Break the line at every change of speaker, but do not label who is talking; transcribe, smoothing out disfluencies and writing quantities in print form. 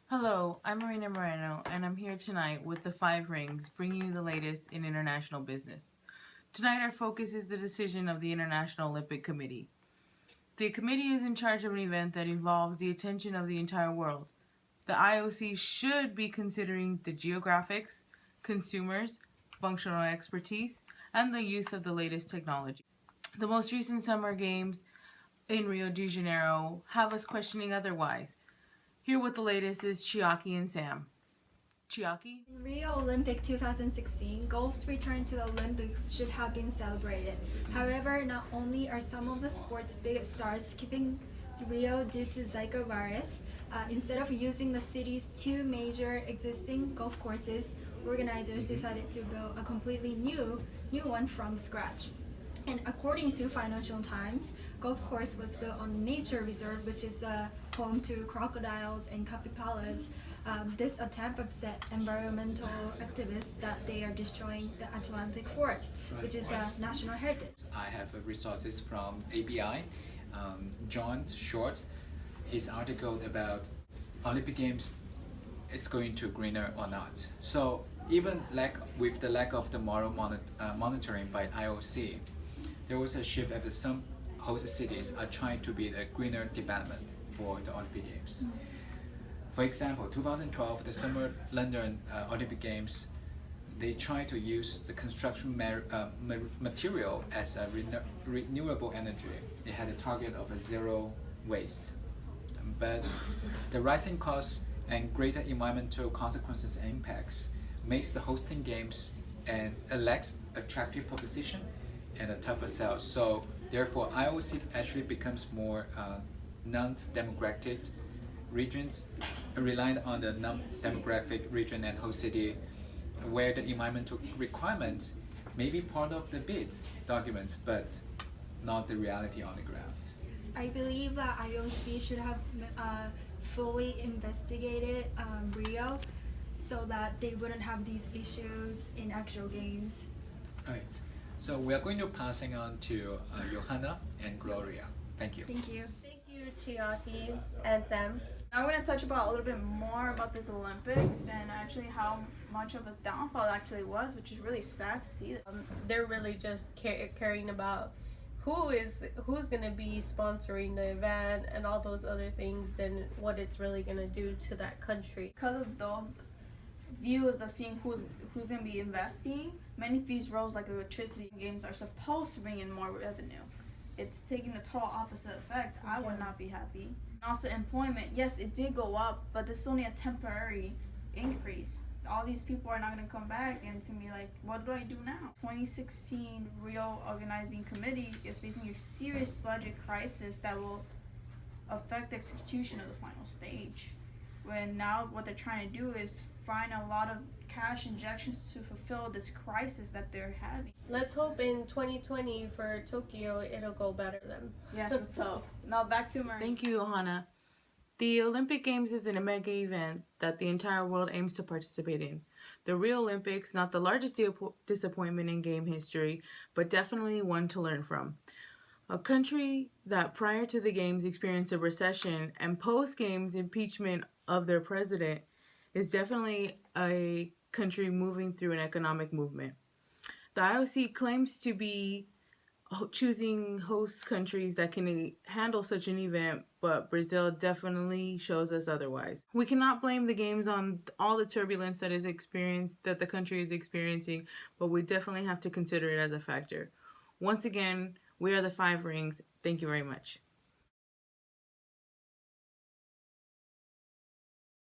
Hello, I'm Marina Moreno, and I'm here tonight with the Five Rings, bringing you the latest in international business. Tonight, our focus is the decision of the International Olympic Committee. The committee is in charge of an event that involves the attention of the entire world. The IOC should be considering the geographics, consumers, functional expertise, and the use of the latest technology. The most recent Summer Games in Rio de Janeiro have us questioning otherwise. Here with the latest is Chiaki and Sam. Chiaki?
In Rio Olympic 2016, golf's return to the Olympics should have been celebrated. However, not only are some of the sport's biggest stars skipping Rio due to Zika virus, instead of using the city's two major existing golf courses, organizers decided to build a completely new one from scratch. And according to Financial Times, golf course was built on a nature reserve, which is home to crocodiles and capybaras. This attempt upset environmental activists that they are destroying the Atlantic forest, which is a national heritage.
I have resources from ABI, John Short, his article about Olympic Games is going to greener or not. So even with the lack of the moral monitoring by IOC, there was a shift as some host cities are trying to be a greener development for the Olympic Games. For example, 2012, the Summer London Olympic Games, they tried to use the construction material as a renewable energy. They had a target of a zero waste. But the rising costs and greater environmental consequences and impacts makes the hosting games a less attractive proposition and a tougher sell. So therefore, IOC actually becomes more non-democratic regions, reliant on the non-demographic region and host city, where the environmental requirements may be part of the bid documents, but not the reality on the ground.
I believe that IOC should have fully investigated Rio so that they wouldn't have these issues in actual games.
Right. So we are going to passing on to Johanna and Gloria. Thank you.
Thank you.
Thank you, Chiaki and Sam.
I want to touch about a little bit more about this Olympics and actually how much of a downfall it actually was, which is really sad to see.
They're really just caring about who's going to be sponsoring the event and all those other things than what it's really going to do to that country.
Because of those views of seeing who's going to be investing, many fees rose like electricity. Games are supposed to bring in more revenue. It's taking the total opposite effect. I would not be happy. And also employment, yes, it did go up, but this is only a temporary increase. All these people are not going to come back, and it's going to be like, what do I do now? 2016 Rio Organizing Committee is facing a serious budget crisis that will affect the execution of the final stage. When now what they're trying to do is find a lot of cash injections to fulfill this crisis that they're having.
Let's hope in 2020 for Tokyo it'll go better then.
Yes, let's hope. Now back to Marie.
Thank you, Johanna. The Olympic Games is a mega event that the entire world aims to participate in. The Rio Olympics, not the largest disappointment in game history, but definitely one to learn from. A country that prior to the Games experienced a recession and post-Games impeachment of their president is definitely a country moving through an economic movement. The IOC claims to be choosing host countries that can handle such an event, but Brazil definitely shows us otherwise. We cannot blame the games on all the turbulence that the country is experiencing, but we definitely have to consider it as a factor. Once again, we are the Five Rings. Thank you very much.